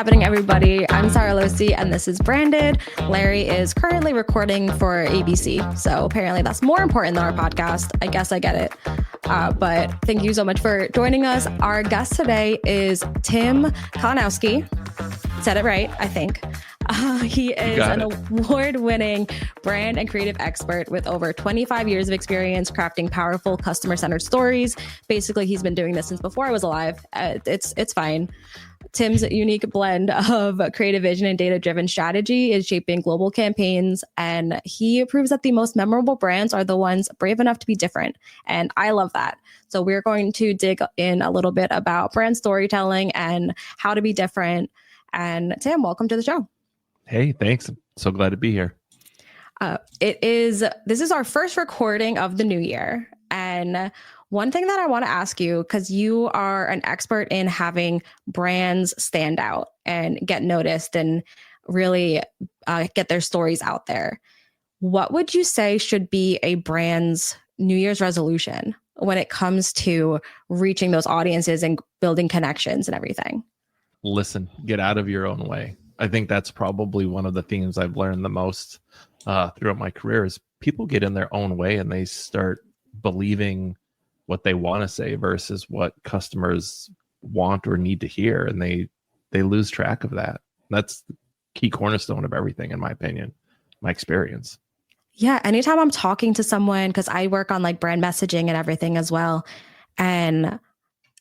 happening, everybody? I'm Sara and this is Branded. Larry is currently recording for ABC, so apparently that's more important than our podcast. I guess I get it. But thank you so much for joining us. Our guest today is Tim Kalinowski. Said it right, I think. He is an award-winning brand and creative expert with over 25 years of experience crafting powerful customer-centered stories. Basically, he's been doing this since before I was alive. It's fine. Tim's unique blend of creative vision and data-driven strategy is shaping global campaigns, and he proves that the most memorable brands are the ones brave enough to be different. And I love that. So we're going to dig in a little bit about brand storytelling and how to be different. And Tim, welcome to the show. Hey, thanks. I'm so glad to be here. This is our first recording of the new year. And one thing that I want to ask you, because you are an expert in having brands stand out and get noticed and really get their stories out there. What would you say should be a brand's New Year's resolution when it comes to reaching those audiences and building connections and everything? Listen, get out of your own way. I think that's probably one of the themes I've learned the most throughout my career is people get in their own way and they start believing what they want to say versus what customers want or need to hear. And they lose track of that. That's the key cornerstone of everything, in my opinion, my experience. Yeah. Anytime I'm talking to someone, because I work on like brand messaging and everything as well. And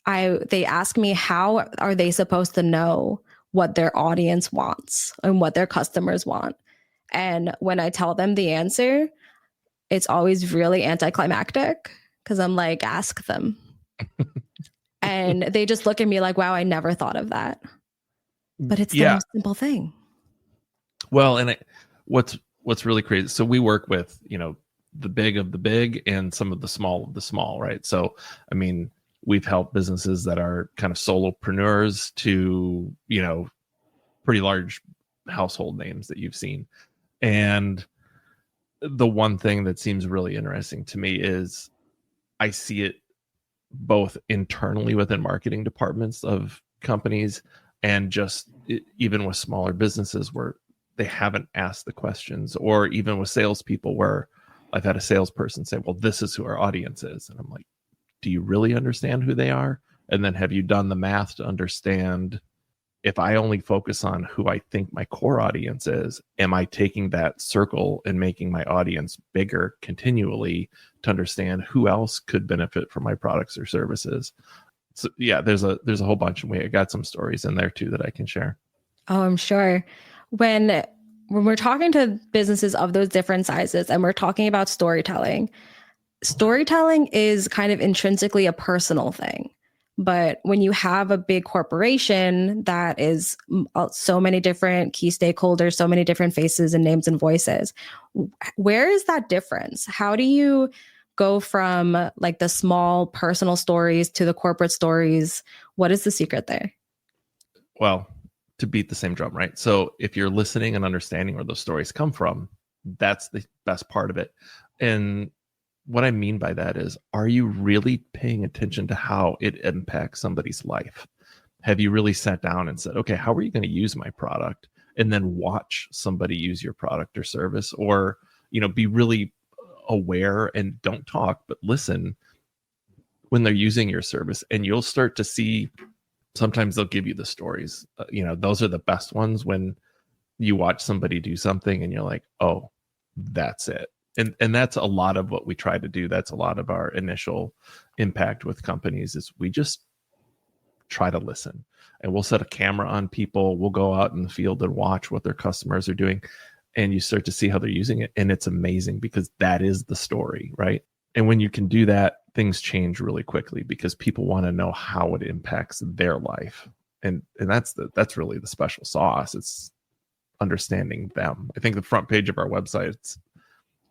they ask me, how are they supposed to know what their audience wants and what their customers want? And when I tell them the answer, it's always really anticlimactic because I'm like, ask them. And they just look at me like, wow, I never thought of that. But it's the most simple thing. Well, and what's really crazy. So we work with, the big of the big and some of the small, right? So, I mean, we've helped businesses that are kind of solopreneurs to, pretty large household names that you've seen. And the one thing that seems really interesting to me is I see it both internally within marketing departments of companies and just even with smaller businesses where they haven't asked the questions, or even with salespeople where I've had a salesperson say, well, this is who our audience is. And I'm like, do you really understand who they are? And then have you done the math to understand if I only focus on who I think my core audience is, am I taking that circle and making my audience bigger continually to understand who else could benefit from my products or services? So yeah, there's a whole bunch, and I got some stories in there too that I can share. Oh, I'm sure. When we're talking to businesses of those different sizes and we're talking about storytelling is kind of intrinsically a personal thing. But when you have a big corporation that is so many different key stakeholders, so many different faces and names and voices, where is that difference? How do you go from like the small personal stories to the corporate stories? What is the secret there? Well, to beat the same drum, right? So if you're listening and understanding where those stories come from, that's the best part of it. And what I mean by that is, are you really paying attention to how it impacts somebody's life? Have you really sat down and said, okay, how are you going to use my product? And then watch somebody use your product or service, or, be really aware and don't talk, but listen when they're using your service. And you'll start to see, sometimes they'll give you the stories. Those are the best ones when you watch somebody do something and you're like, oh, that's it. And that's a lot of what we try to do. That's a lot of our initial impact with companies is we just try to listen, and we'll set a camera on people. We'll go out in the field and watch what their customers are doing. And you start to see how they're using it. And it's amazing because that is the story, right? And when you can do that, things change really quickly because people want to know how it impacts their life. And that's really the special sauce. It's understanding them. I think the front page of our website,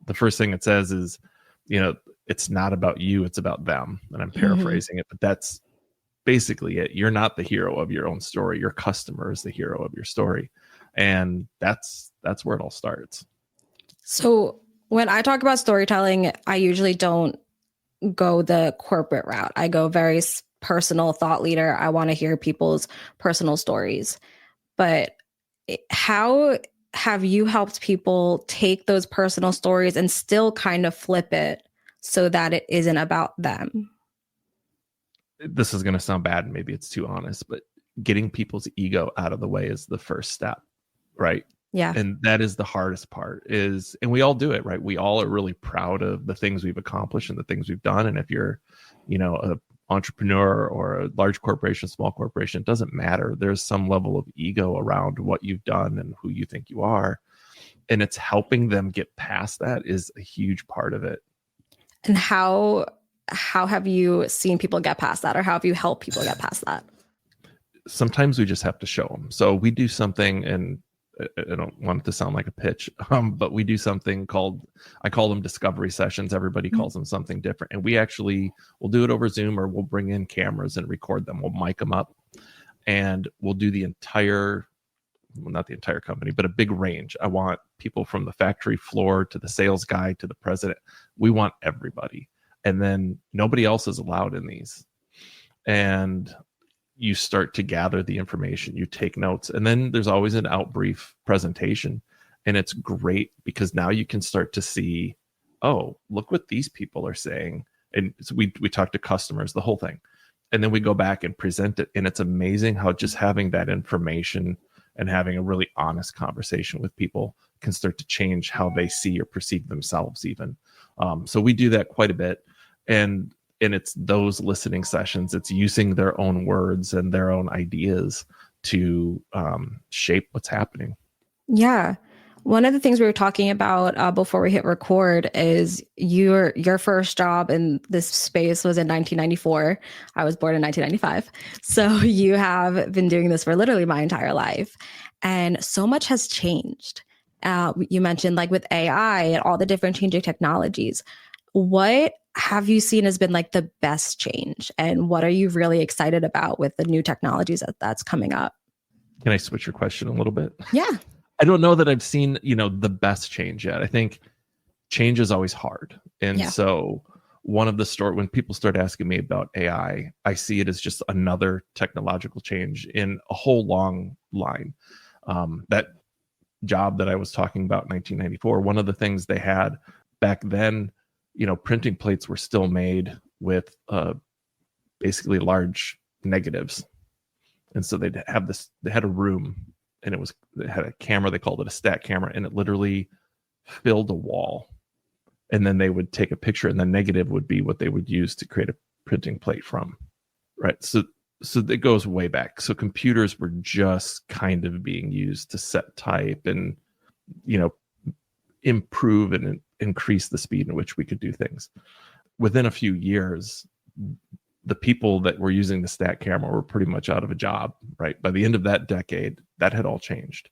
the first thing it says is, it's not about you, it's about them. And I'm paraphrasing it, but that's basically it. You're not the hero of your own story. Your customer is the hero of your story. And that's where it all starts. So when I talk about storytelling, I usually don't go the corporate route. I go very personal thought leader. I want to hear people's personal stories. but how have you helped people take those personal stories and still kind of flip it so that it isn't about them? This is going to sound bad, and maybe it's too honest, but getting people's ego out of the way is the first step, right? Yeah. And that is the hardest part is, and we all do it, right? We all are really proud of the things we've accomplished and the things we've done. And if you're, an entrepreneur or a large corporation, small corporation, it doesn't matter. There's some level of ego around what you've done and who you think you are. And it's helping them get past that is a huge part of it. And how have you seen people get past that, or how have you helped people get past that? Sometimes we just have to show them. So we do something, and I don't want it to sound like a pitch, but we do something called, I call them discovery sessions. Everybody calls them something different. And we'll do it over Zoom, or we'll bring in cameras and record them. We'll mic them up, and we'll do not the entire company, but a big range. I want people from the factory floor to the sales guy to the president. We want everybody. And then nobody else is allowed in these. And you start to gather the information, you take notes, and then there's always an out brief presentation. And it's great because now you can start to see, oh, look what these people are saying. And so we talk to customers, the whole thing. And then we go back and present it. And it's amazing how just having that information and having a really honest conversation with people can start to change how they see or perceive themselves even. So we do that quite a bit. And it's those listening sessions. It's using their own words and their own ideas to shape what's happening. Yeah. One of the things we were talking about before we hit record is your first job in this space was in 1994. I was born in 1995. So you have been doing this for literally my entire life. And so much has changed. You mentioned like with AI and all the different changing technologies. What have you seen has been like the best change? And what are you really excited about with the new technologies that's coming up? Can I switch your question a little bit? Yeah. I don't know that I've seen, the best change yet. I think change is always hard. And so one of the when people start asking me about AI, I see it as just another technological change in a whole long line. That job that I was talking about in 1994, one of the things they had back then, printing plates were still made with basically large negatives. And so they had a room, and it had a camera, they called it a stat camera, and it literally filled a wall. And then they would take a picture, and the negative would be what they would use to create a printing plate from. Right. So it goes way back. So computers were just kind of being used to set type and, improve and increase the speed in which we could do things. Within a few years, the people that were using the stat camera were pretty much out of a job, right? By the end of that decade, that had all changed.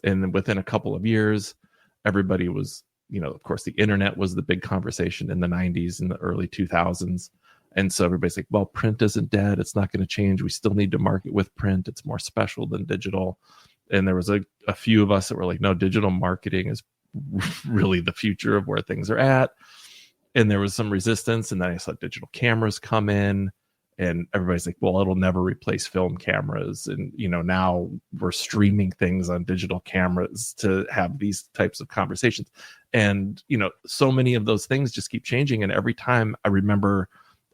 And then within a couple of years, everybody was, of course, the internet was the big conversation in the 90s and the early 2000s. And so everybody's like, well, print isn't dead. It's not going to change. We still need to market with print. It's more special than digital. And there was a few of us that were like, no, digital marketing is really the future of where things are at. And there was some resistance. And then I saw digital cameras come in, and everybody's like, well, it'll never replace film cameras. And, now we're streaming things on digital cameras to have these types of conversations. And, so many of those things just keep changing. And every time I remember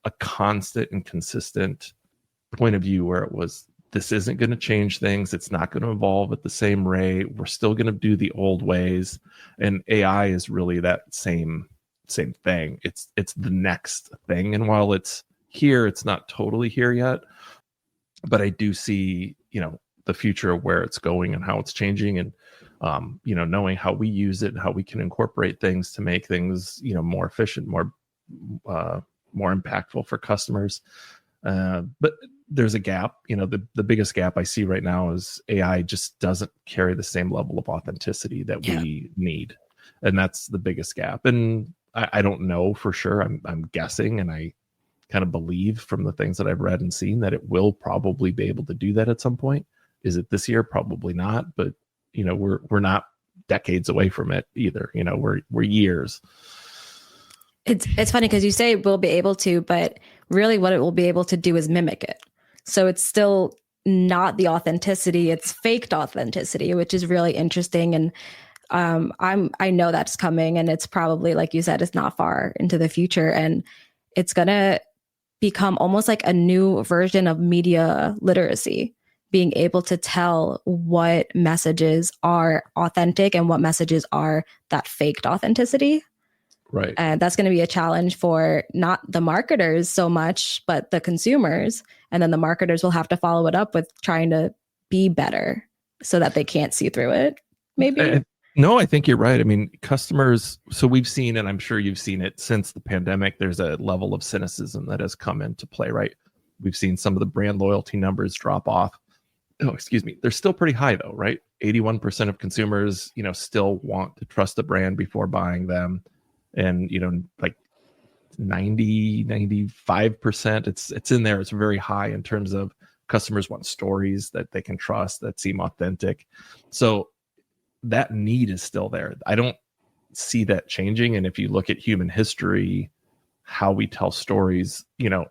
a constant and consistent point of view where it was, this isn't going to change things. It's not going to evolve at the same rate. We're still going to do the old ways. And AI is really that same thing. It's the next thing. And while it's here, it's not totally here yet, but I do see, the future of where it's going and how it's changing, and, knowing how we use it and how we can incorporate things to make things, more efficient, more impactful for customers. But there's a gap. The biggest gap I see right now is AI just doesn't carry the same level of authenticity that we need. And that's the biggest gap. And I don't know for sure. I'm guessing, and I kind of believe from the things that I've read and seen that it will probably be able to do that at some point. Is it this year? Probably not. But, we're not decades away from it either. We're years. It's funny because you say we'll be able to, but really what it will be able to do is mimic it. So it's still not the authenticity, it's faked authenticity, which is really interesting. And I know that's coming, and it's probably, like you said, it's not far into the future, and it's gonna become almost like a new version of media literacy, being able to tell what messages are authentic and what messages are that faked authenticity. Right. And that's going to be a challenge for not the marketers so much, but the consumers. And then the marketers will have to follow it up with trying to be better so that they can't see through it, maybe. No, I think you're right. I mean, customers, so we've seen, and I'm sure you've seen it since the pandemic, there's a level of cynicism that has come into play, right? We've seen some of the brand loyalty numbers drop off. Oh, excuse me. They're still pretty high though, right? 81% of consumers, still want to trust a brand before buying them. And, like 95%, it's in there. It's very high in terms of customers want stories that they can trust, that seem authentic. So that need is still there. I don't see that changing. And if you look at human history, how we tell stories,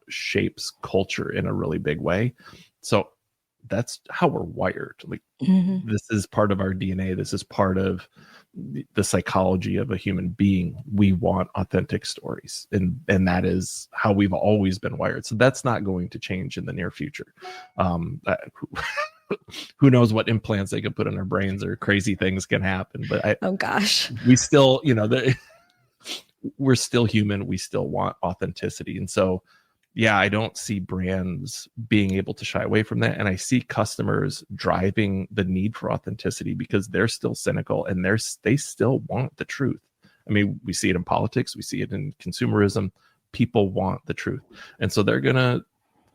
shapes culture in a really big way. So that's how we're wired. Like, this is part of our DNA. This is part of the psychology of a human being. We want authentic stories, and that is how we've always been wired. So that's not going to change in the near future. Who knows what implants they could put in our brains, or crazy things can happen. But oh gosh, we still, we're still human. We still want authenticity, and so yeah, I don't see brands being able to shy away from that. And I see customers driving the need for authenticity because they're still cynical, and they still want the truth. I mean, we see it in politics. We see it in consumerism. People want the truth. And so they're going to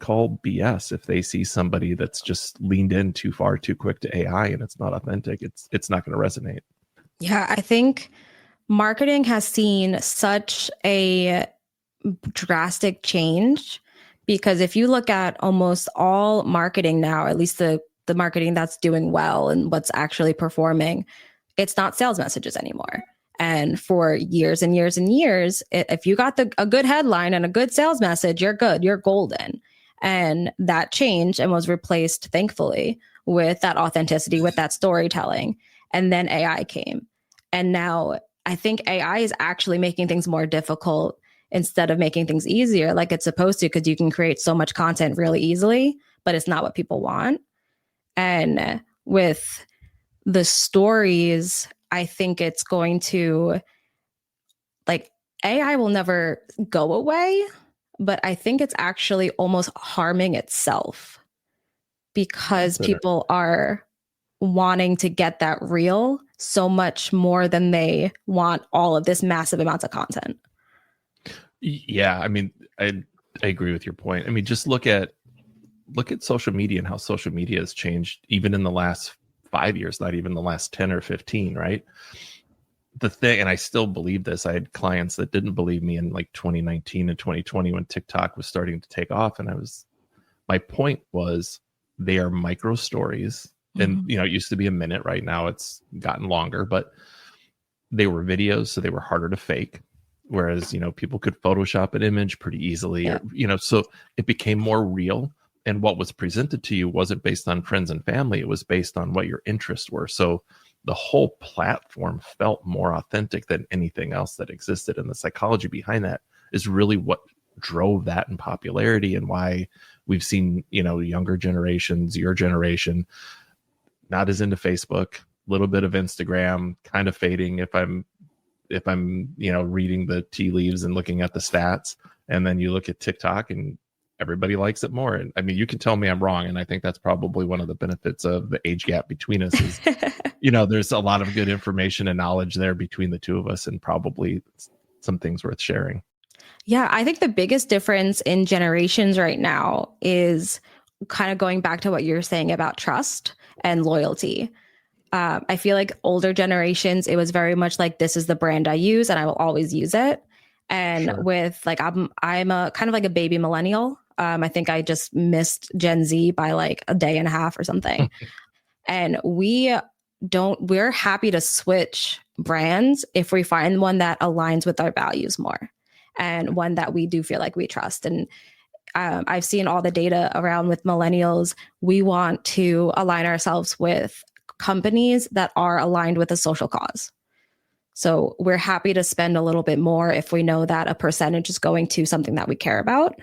call BS if they see somebody that's just leaned in too far, too quick to AI, and it's not authentic. It's not going to resonate. Yeah, I think marketing has seen such a drastic change, because if you look at almost all marketing now, at least the marketing that's doing well and what's actually performing, it's not sales messages anymore. And for years and years and years, if you got a good headline and a good sales message, you're good, you're golden. And that changed and was replaced, thankfully, with that authenticity, with that storytelling. And then AI came. And now I think AI is actually making things more difficult instead of making things easier, like it's supposed to, because you can create so much content really easily, but it's not what people want. And with the stories, I think it's going to, like, AI will never go away, but I think it's actually almost harming itself, because people are wanting to get that real so much more than they want all of this massive amounts of content. Yeah, I mean, I agree with your point. I mean, just look at social media and how social media has changed even in the last 5 years, not even the last 10 or 15, right? The thing, and I still believe this, I had clients that didn't believe me in like 2019 and 2020 when TikTok was starting to take off. And my point was, they are micro stories. And, it used to be a minute. Right now it's gotten longer, but they were videos, so they were harder to fake. Whereas, people could Photoshop an image pretty easily, or, so it became more real. And what was presented to you wasn't based on friends and family. It was based on what your interests were. So the whole platform felt more authentic than anything else that existed. And the psychology behind that is really what drove that in popularity, and why we've seen, younger generations, your generation, not as into Facebook, little bit of Instagram, kind of fading if I'm reading the tea leaves and looking at the stats. And then you look at TikTok and everybody likes it more. And I mean, you can tell me I'm wrong. And I think that's probably one of the benefits of the age gap between us is, there's a lot of good information and knowledge there between the two of us, and probably some things worth sharing. Yeah, I think the biggest difference in generations right now is kind of going back to what you're saying about trust and loyalty. I feel like older generations, it was very much like, this is the brand I use and I will always use it. And sure. With like, I'm a kind of like a baby millennial. I think I just missed Gen Z by like a day and a half or something. And we're happy to switch brands if we find one that aligns with our values more, and one that we do feel like we trust. And I've seen all the data around with millennials. We want to align ourselves with companies that are aligned with a social cause. So we're happy to spend a little bit more if we know that a percentage is going to something that we care about.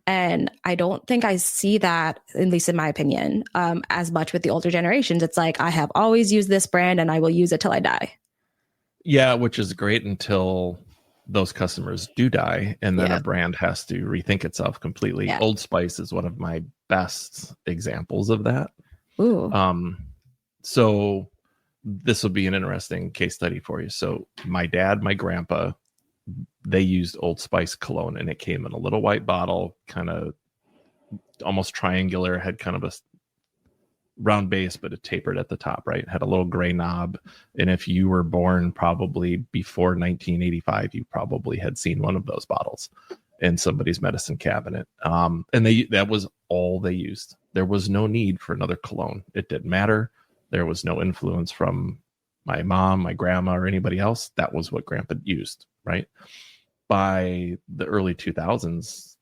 And I don't think I see that, at least in my opinion, as much with the older generations. It's like, I have always used this brand and I will use it till I die. Yeah, which is great until those customers do die, and then a brand has to rethink itself completely. Yeah. Old Spice is one of my best examples of that. Ooh. So this will be an interesting case study for you. So my dad, my grandpa, they used Old Spice cologne, and it came in a little white bottle, kind of almost triangular, had kind of a round base, but it tapered at the top, right? Had a little gray knob. And if you were born probably before 1985, you probably had seen one of those bottles in somebody's medicine cabinet. And that was all they used. There was no need for another cologne. It didn't matter. There was no influence from my mom, my grandma, or anybody else. That was what grandpa used, right? By the early 2000s,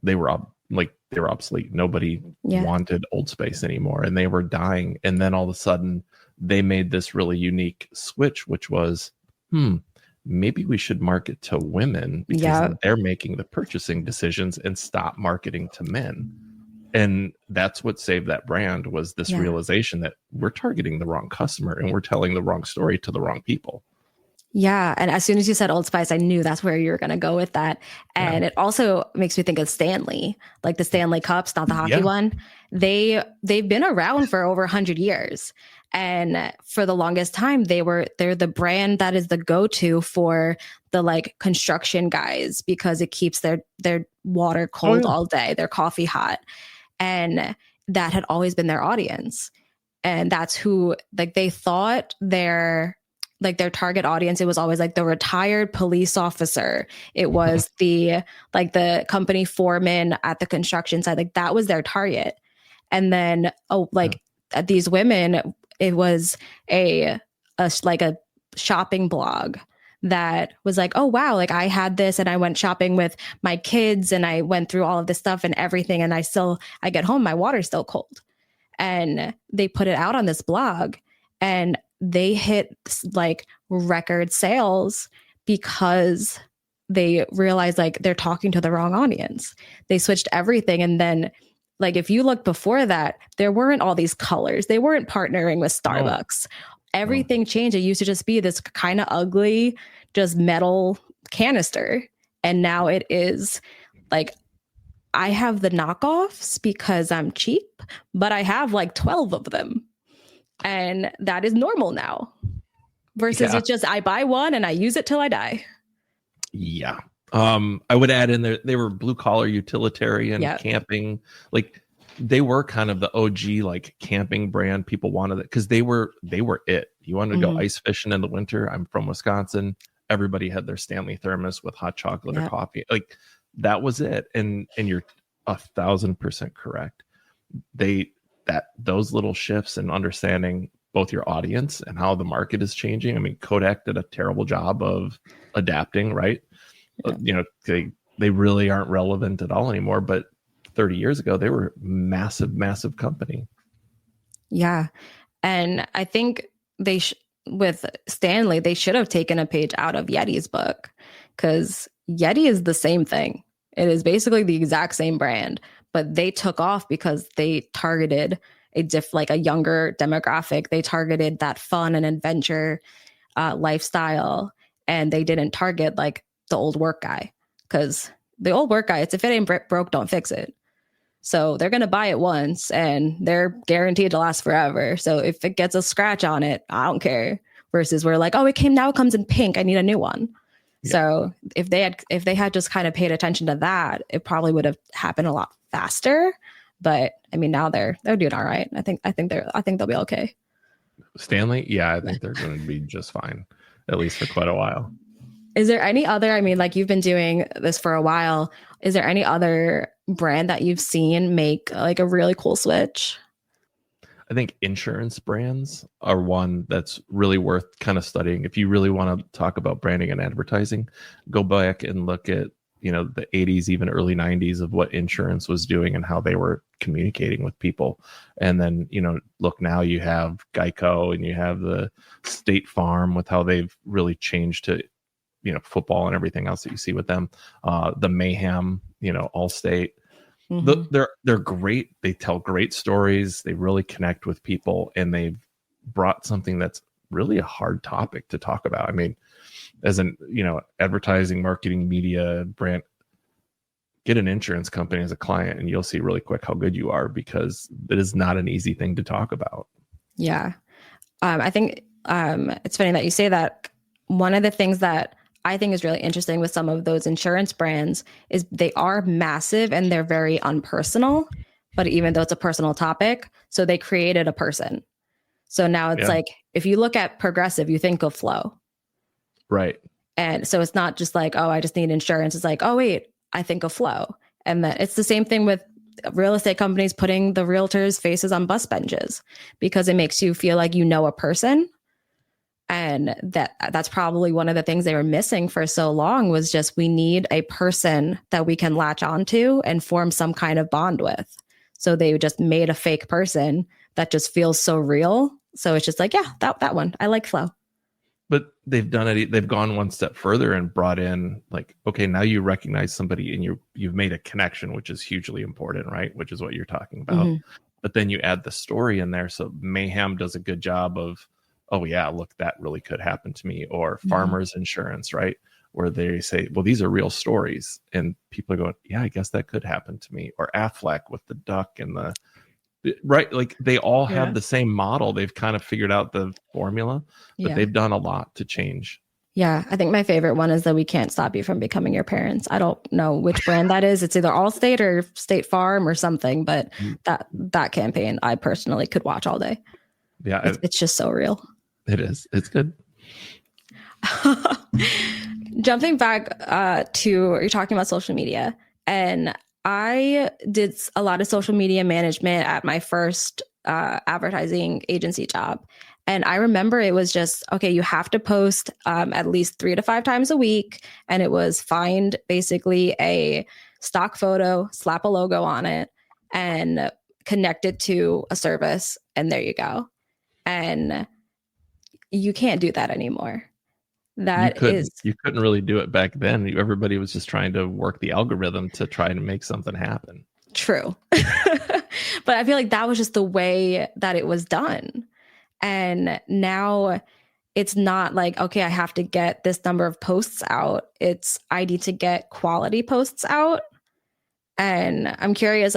they were obsolete. Nobody wanted Old Spice anymore, and they were dying. And then all of a sudden they made this really unique switch, which was, maybe we should market to women because they're making the purchasing decisions, and stop marketing to men. And that's what saved that brand, was this realization that we're targeting the wrong customer and we're telling the wrong story to the wrong people. Yeah. And as soon as you said Old Spice, I knew that's where you were going to go with that. And it also makes me think of Stanley, like the Stanley Cups, not the hockey one. They've been around for over 100 years. And for the longest time, they're the brand that is the go-to for the like construction guys, because it keeps their water cold all day, their coffee hot. And that had always been their audience. And that's who, like, they thought their target audience, it was always like the retired police officer. It was the company foreman at the construction site. Like, that was their target. And then, these women, it was a shopping blog that was like, oh, wow, like I had this and I went shopping with my kids and I went through all of this stuff and everything. And I get home, my water's still cold. And they put it out on this blog, and they hit like record sales because they realized like they're talking to the wrong audience. They switched everything. And then, like, if you look before that, there weren't all these colors. They weren't partnering with Starbucks. Everything changed. It used to just be this kind of ugly, just metal canister. And now it is like, I have the knockoffs because I'm cheap, but I have like 12 of them. And that is normal now. Versus it's just, I buy one and I use it till I die. Yeah. I would add in there, they were blue collar utilitarian, camping. Like, they were kind of the OG like camping brand. People wanted it because they were it. You wanted to go ice fishing in the winter. I'm from Wisconsin. Everybody had their Stanley thermos with hot chocolate or coffee. Like, that was it. And you're 1,000% correct. Those little shifts and understanding both your audience and how the market is changing. I mean, Kodak did a terrible job of adapting, right? They really aren't relevant at all anymore, but 30 years ago, they were massive, massive company. Yeah. And I think with Stanley, they should have taken a page out of Yeti's book, because Yeti is the same thing. It is basically the exact same brand, but they took off because they targeted a younger demographic. They targeted that fun and adventure lifestyle, and they didn't target like the old work guy, because the old work guy, it's if it ain't broke, don't fix it. So they're going to buy it once and they're guaranteed to last forever. So if it gets a scratch on it, I don't care. Versus we're like, oh, it comes in pink, I need a new one. Yeah. So if they had just kind of paid attention to that, it probably would have happened a lot faster. But I mean, now they're doing all right. I think they'll be okay. Stanley, yeah, I think they're going to be just fine, at least for quite a while. Is there any other? I mean, like, you've been doing this for a while. Is there any other brand that you've seen make like a really cool switch? I think insurance brands are one that's really worth kind of studying. If you really want to talk about branding and advertising, go back and look at the 80s, even early 90s, of what insurance was doing and how they were communicating with people. And then, look, now you have Geico and you have the State Farm with how they've really changed to, football and everything else that you see with them. The Mayhem, Allstate. They're great. They tell great stories. They really connect with people, and they've brought something that's really a hard topic to talk about. I mean, as an advertising, marketing, media brand, get an insurance company as a client, and you'll see really quick how good you are, because it is not an easy thing to talk about. Yeah. I think it's funny that you say that. One of the things that I think is really interesting with some of those insurance brands is they are massive and they're very unpersonal, but even though it's a personal topic, so they created a person. So now it's like, if you look at Progressive, you think of Flo. Right. And so it's not just like, oh, I just need insurance. It's like, oh, wait, I think of Flo. And then it's the same thing with real estate companies putting the realtors' faces on bus benches, because it makes you feel like you know a person. And that's probably one of the things they were missing for so long, was just, we need a person that we can latch onto and form some kind of bond with. So they just made a fake person that just feels so real. So it's just like, yeah, that one. I like Flo. But they've done it. They've gone one step further and brought in, like, okay, now you recognize somebody and you've made a connection, which is hugely important, right? Which is what you're talking about. Mm-hmm. But then you add the story in there. So Mayhem does a good job of, oh yeah, look, that really could happen to me. Or Farmers Insurance, right? Where they say, well, these are real stories. And people are going, yeah, I guess that could happen to me. Or Aflac with the duck and right, like they all have the same model. They've kind of figured out the formula, but they've done a lot to change. Yeah, I think my favorite one is that we can't stop you from becoming your parents. I don't know which brand that is. It's either Allstate or State Farm or something, but that campaign I personally could watch all day. Yeah, it's just so real. It is. It's good. Jumping back to, you're talking about social media, and I did a lot of social media management at my first advertising agency job. And I remember it was just, okay, you have to post at least 3 to 5 times a week. And it was find basically a stock photo, slap a logo on it, and connect it to a service. And there you go. And you can't do that anymore. You couldn't really do it back then. Everybody was just trying to work the algorithm to try to make something happen. True. But I feel like that was just the way that it was done. And now it's not like, okay, I have to get this number of posts out. It's, I need to get quality posts out. And I'm curious,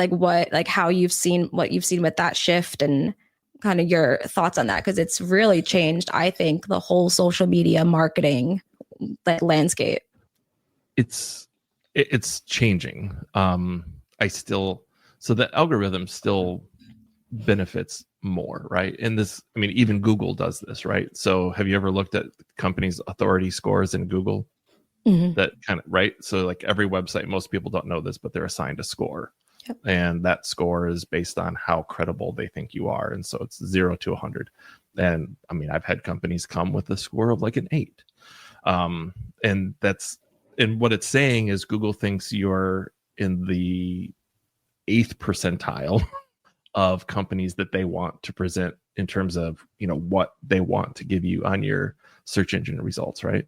how you've seen with that shift and kind of your thoughts on that, because it's really changed, I think, the whole social media marketing landscape. It's changing. So the algorithm still benefits more, right? And this, I mean, even Google does this, right? So have you ever looked at companies' authority scores in Google? Mm-hmm. That kind of, right? So like every website, most people don't know this, but they're assigned a score. Yep. And that score is based on how credible they think you are. And so it's 0 to 100. And I mean, I've had companies come with a score of like an 8. And what it's saying is Google thinks you're in the 8th percentile of companies that they want to present in terms of, what they want to give you on your search engine results, right?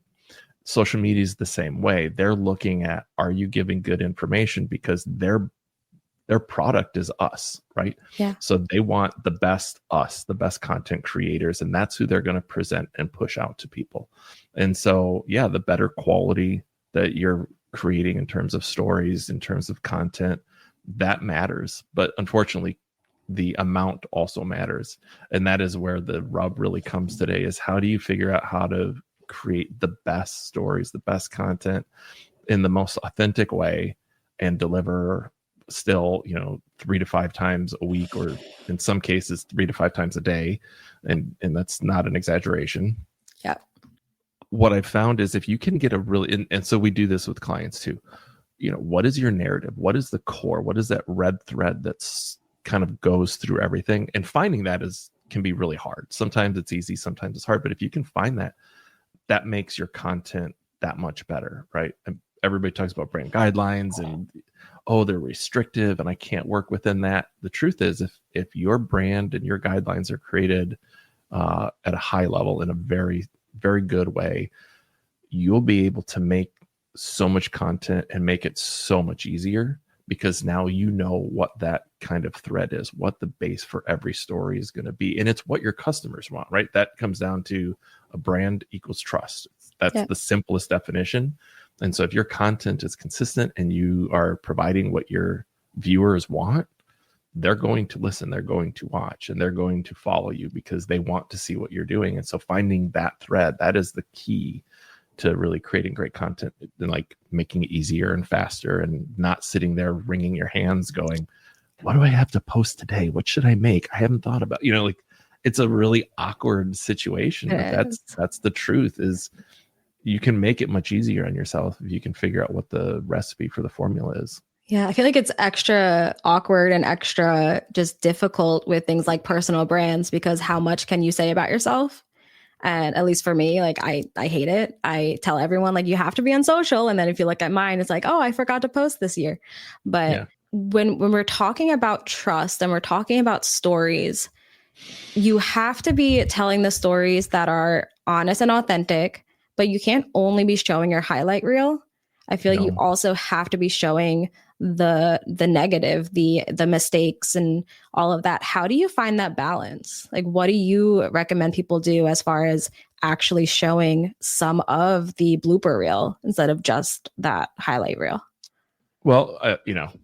Social media is the same way. They're looking at, are you giving good information? Because their product is us, right? Yeah. So they want the best content creators, and that's who they're going to present and push out to people. And so, yeah, the better quality that you're creating in terms of stories, in terms of content, that matters. But unfortunately, the amount also matters. And that is where the rub really comes today, is how do you figure out how to create the best stories, the best content in the most authentic way and deliver still, 3 to 5 times a week, or in some cases 3 to 5 times a day. And that's not an exaggeration. Yeah. What I've found is if you can get and so we do this with clients too, what is your narrative? What is the core? What is that red thread that's kind of goes through everything? And finding that can be really hard. Sometimes it's easy, sometimes it's hard, but if you can find that makes your content that much better, right? everybody talks about brand guidelines and, oh, they're restrictive and I can't work within that. The truth is, if your brand and your guidelines are created at a high level in a very, very good way, you'll be able to make so much content and make it so much easier, because now you know what that kind of thread is, what the base for every story is going to be. And it's what your customers want, right? That comes down to a brand equals trust. That's the simplest definition. And so if your content is consistent and you are providing what your viewers want, they're going to listen, they're going to watch, and they're going to follow you because they want to see what you're doing. And so finding that thread, that is the key to really creating great content and like making it easier and faster, and not sitting there wringing your hands going, what do I have to post today? What should I make? I haven't thought about, like it's a really awkward situation, but that's the truth, is you can make it much easier on yourself if you can figure out what the recipe for the formula is. Yeah, I feel like it's extra awkward and extra just difficult with things like personal brands, because how much can you say about yourself? And at least for me, like I hate it. I tell everyone like you have to be on social, and then if you look at mine, it's like, oh, I forgot to post this year. But when we're talking about trust and we're talking about stories, you have to be telling the stories that are honest and authentic, but you can't only be showing your highlight reel. I feel like you also have to be showing the negative, the mistakes and all of that. How do you find that balance? Like, what do you recommend people do as far as actually showing some of the blooper reel instead of just that highlight reel? Well,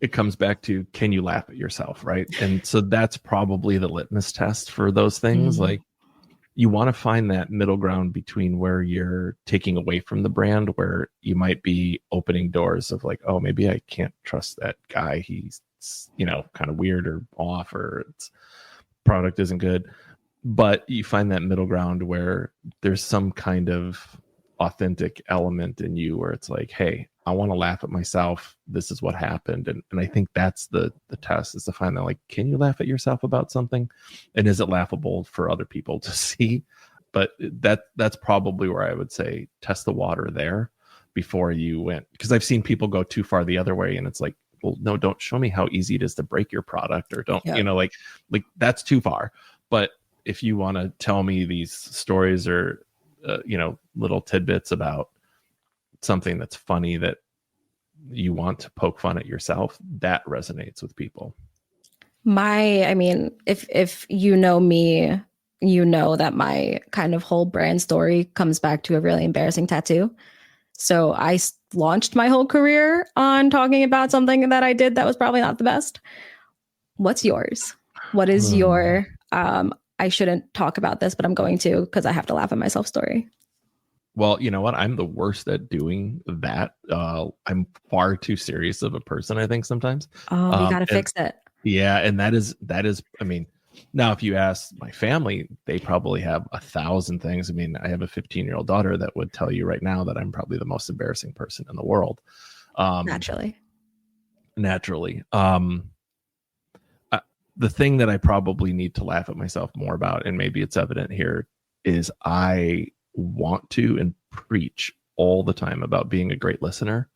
it comes back to, can you laugh at yourself, right? And so that's probably the litmus test for those things. Like, you want to find that middle ground between where you're taking away from the brand, where you might be opening doors of like, oh, maybe I can't trust that guy. He's, kind of weird or off, or its product isn't good. But you find that middle ground where there's some kind of authentic element in you where it's like, hey, I want to laugh at myself. This is what happened. And I think that's the test, is to find that, like, can you laugh at yourself about something? And is it laughable for other people to see? But that's probably where I would say test the water there before you went. Because I've seen people go too far the other way, and it's like, well, no, don't show me how easy it is to break your product, or don't, like that's too far. But if you want to tell me these stories or, little tidbits about something that's funny that you want to poke fun at yourself, that resonates with people. If you know me, you know that my kind of whole brand story comes back to a really embarrassing tattoo. So I launched my whole career on talking about something that I did that was probably not the best. What's yours? What is your, I shouldn't talk about this, but I'm going to, because I have to laugh at myself story? Well, you know what? I'm the worst at doing that. I'm far too serious of a person, I think, sometimes. Oh, you got to fix it. Yeah. And that is, now if you ask my family, they probably have 1,000 things. I have a 15-year-old daughter that would tell you right now that I'm probably the most embarrassing person in the world. Naturally. The thing that I probably need to laugh at myself more about, and maybe it's evident here, is I want to and preach all the time about being a great listener,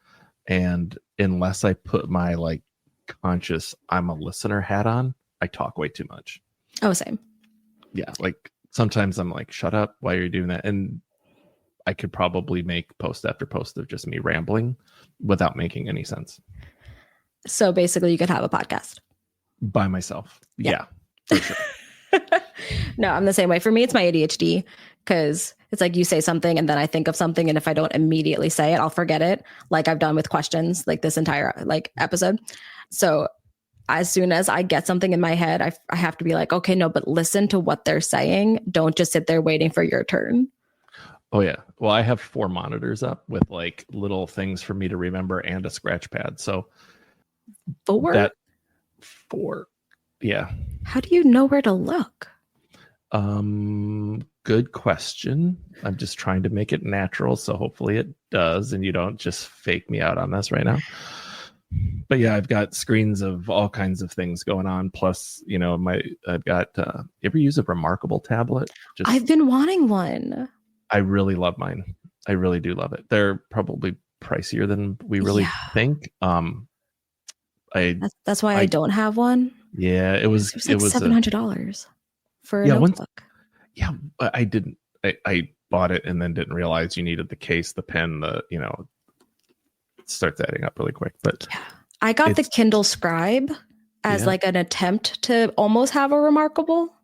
and unless I put my like conscious I'm a listener hat on, I talk way too much. Oh, same. Yeah, like sometimes I'm like, shut up, why are you doing that? And I could probably make post after post of just me rambling without making any sense. So basically you could have a podcast by myself. Yeah, for sure. No, I'm the same way. For me, it's my ADHD, because it's like you say something and then I think of something, and if I don't immediately say it, I'll forget it, like I've done with questions like this entire episode. So as soon as I get something in my head, I have to be like, okay, no, but listen to what they're saying. Don't just sit there waiting for your turn. Oh yeah. Well, I have 4 monitors up with like little things for me to remember and a scratch pad. So 4? 4. Yeah. How do you know where to look? Good question. I'm just trying to make it natural, so hopefully it does, and you don't just fake me out on this right now. But yeah, I've got screens of all kinds of things going on. Plus, I've got. You ever use a Remarkable tablet? I've been wanting one. I really love mine. I really do love it. They're probably pricier than we really think. That's why I don't have one. Yeah, it was like $700 for a notebook. I didn't. I bought it and then didn't realize you needed the case, the pen, it starts adding up really quick. But yeah, I got the Kindle Scribe as like an attempt to almost have a Remarkable,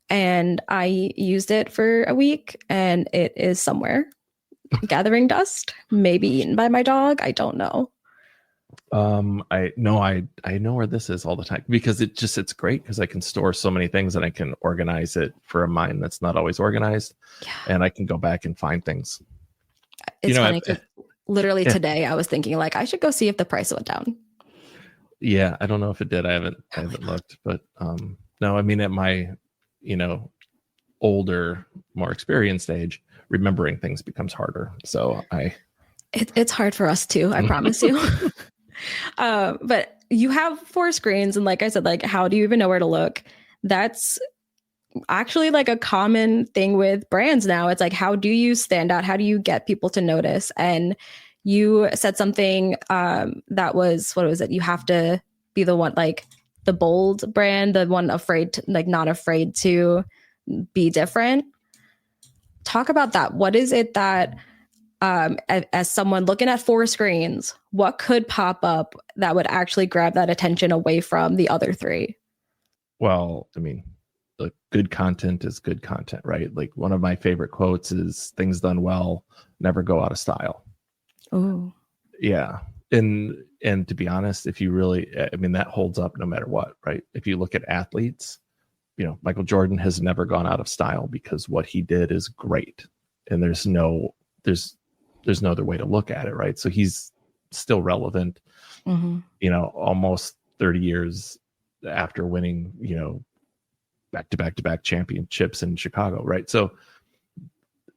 and I used it for a week, and it is somewhere gathering dust, maybe eaten by my dog. I don't know. I know where this is all the time, because it's great because I can store so many things and I can organize it for a mind that's not always organized. Yeah. And I can go back and find things. It's funny because literally today I was thinking like I should go see if the price went down. Yeah, I don't know if it did. I haven't looked, but no, I mean at my older, more experienced age, remembering things becomes harder. So it's hard for us too, I promise you. But you have 4 screens, and like I said, like how do you even know where to look? That's actually like a common thing with brands now. It's like, how do you stand out? How do you get people to notice? And you said something that was, what was it? You have to be the one, like the bold brand, the one not afraid to be different. Talk about that. What is it that as someone looking at 4 screens, what could pop up that would actually grab that attention away from the other 3? Well, I mean, good content is good content, right? Like one of my favorite quotes is "Things done well never go out of style." Oh, yeah. And to be honest, if you really, I mean, that holds up no matter what, right? If you look at athletes, Michael Jordan has never gone out of style because what he did is great, and there's no other way to look at it, right? So he's still relevant, almost 30 years after winning, back-to-back championships in Chicago, right? So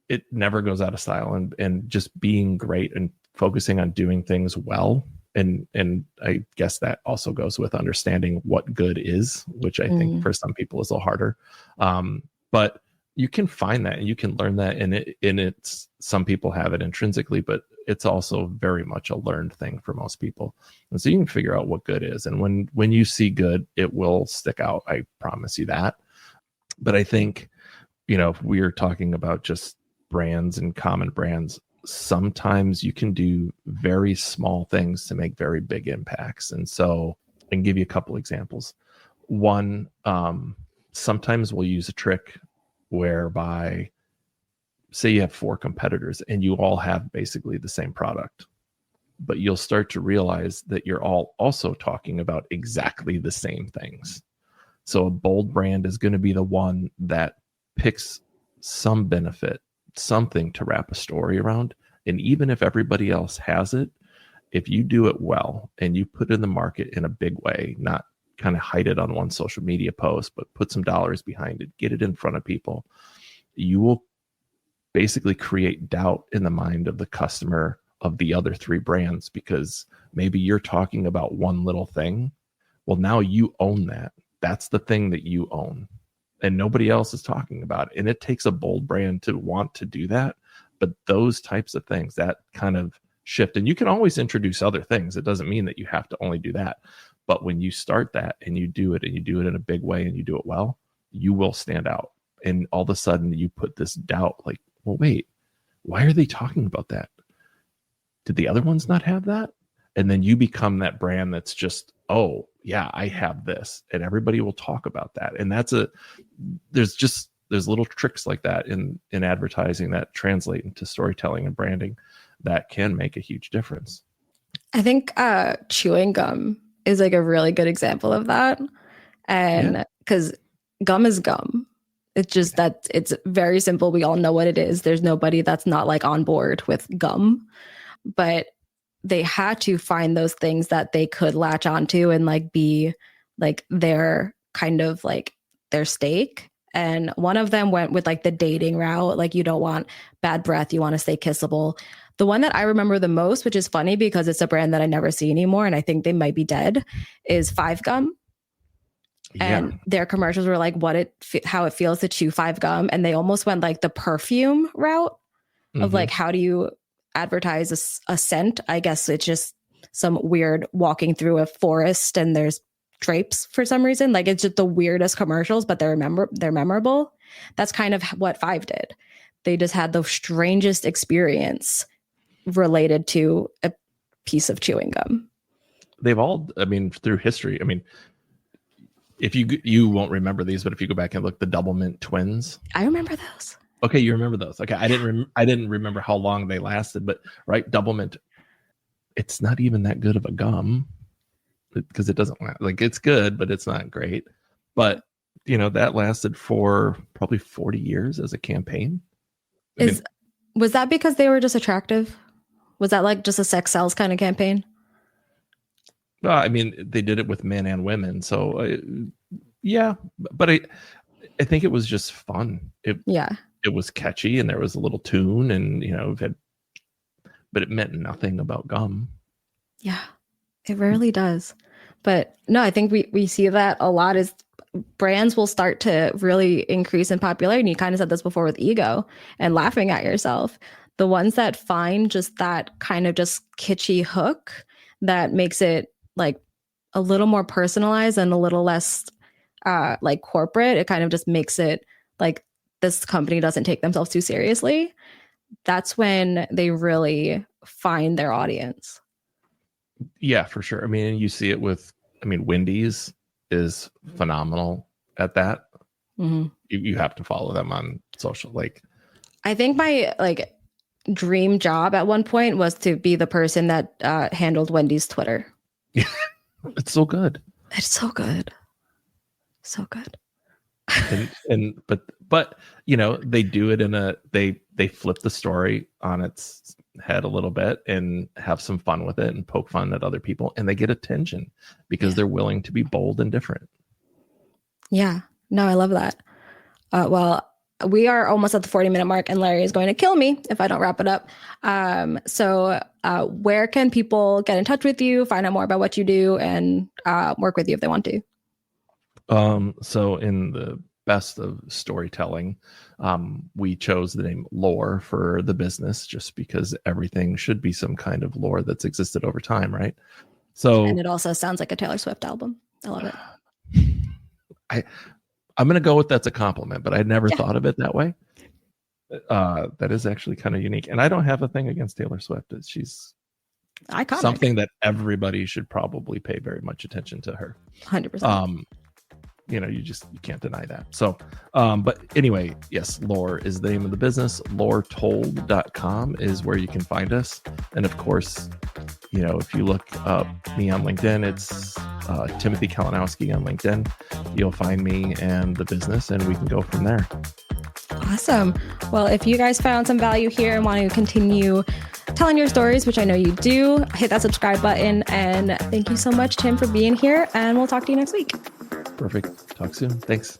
it never goes out of style, and just being great and focusing on doing things well. And I guess that also goes with understanding what good is, which I think for some people is a little harder. But you can find that and you can learn that, and it's some people have it intrinsically, but it's also very much a learned thing for most people. And so you can figure out what good is, and when you see good, it will stick out. I promise you that. But I think, if we're talking about just brands and common brands, sometimes you can do very small things to make very big impacts. And so I can give you a couple examples. One, sometimes we'll use a trick whereby, say you have 4 competitors and you all have basically the same product, but you'll start to realize that you're all also talking about exactly the same things. So a bold brand is going to be the one that picks some benefit, something to wrap a story around. And even if everybody else has it, if you do it well and you put it in the market in a big way, not kind of hide it on one social media post, but put some dollars behind it, get it in front of people, you will basically create doubt in the mind of the customer of the other 3 brands, because maybe you're talking about one little thing. Well, now you own that. That's the thing that you own, and nobody else is talking about it. And it takes a bold brand to want to do that. But those types of things, that kind of shift, and you can always introduce other things. It doesn't mean that you have to only do that. But when you start that and you do it in a big way and you do it well, you will stand out. And all of a sudden you put this doubt, like, well, wait, why are they talking about that? Did the other ones not have that? And then you become that brand that's just, oh yeah, I have this, and everybody will talk about that. And there's little tricks like that in advertising that translate into storytelling and branding that can make a huge difference. I think chewing gum is like a really good example of that. And because gum is gum. It's just that it's very simple. We all know what it is. There's nobody that's not like on board with gum, but they had to find those things that they could latch onto and like be like their kind of like their stake. And one of them went with like the dating route. Like, you don't want bad breath. You want to stay kissable. The one that I remember the most, which is funny because it's a brand that I never see anymore, and I think they might be dead, is 5 Gum. And their commercials were like how it feels to chew 5 gum. And they almost went like the perfume route of like, how do you advertise a scent. I guess it's just some weird walking through a forest and there's drapes for some reason. Like it's just the weirdest commercials, but they're memorable. That's kind of what Five did. They just had the strangest experience related to a piece of chewing gum. They've all, I mean, through history. I mean, if you won't remember these, but if you go back and look, the Double Mint twins. I remember those. Okay, you remember those. Okay, I didn't remember how long they lasted, but right, Double Mint. It's not even that good of a gum because it doesn't like it's good, but it's not great. But that lasted for probably 40 years as a campaign. Was that because they were just attractive? Was that like just a sex sells kind of campaign? Well, I mean, they did it with men and women, so yeah. But I think it was just fun. It was catchy, and there was a little tune, and but it meant nothing about gum. Yeah, it rarely does. But no, I think we see that a lot is brands will start to really increase in popularity. And you kind of said this before with ego and laughing at yourself. The ones that find just that kind of just kitschy hook that makes it like a little more personalized and a little less like corporate. It kind of just makes it like this company doesn't take themselves too seriously. That's when they really find their audience. Yeah, for sure. I mean, you see it with, Wendy's is phenomenal at that. Mm-hmm. You have to follow them on social. Like, I think my dream job at one point was to be the person that handled Wendy's Twitter. Yeah, it's so good. It's so good. So good. But they do it in they flip the story on its head a little bit and have some fun with it and poke fun at other people, and they get attention because they're willing to be bold and different. Yeah. No, I love that. Well, we are almost at the 40-minute mark, and Larry is going to kill me if I don't wrap it up. So where can people get in touch with you, find out more about what you do, and work with you if they want to? So in the best of storytelling, we chose the name Lore for the business just because everything should be some kind of lore that's existed over time, right? So, and it also sounds like a Taylor Swift album. I love it. I'm going to go with that's a compliment, but I never thought of it that way. That is actually kind of unique. And I don't have a thing against Taylor Swift. She's iconic. Something that everybody should probably pay very much attention to her. 100%. You can't deny that. So, but anyway, yes, Lore is the name of the business. LoreTold.com is where you can find us. And of course, if you look up me on LinkedIn, it's Timothy Kalinowski on LinkedIn. You'll find me and the business, and we can go from there. Awesome. Well, if you guys found some value here and want to continue telling your stories, which I know you do, hit that subscribe button. And thank you so much, Tim, for being here. And we'll talk to you next week. Perfect. Talk soon. Thanks.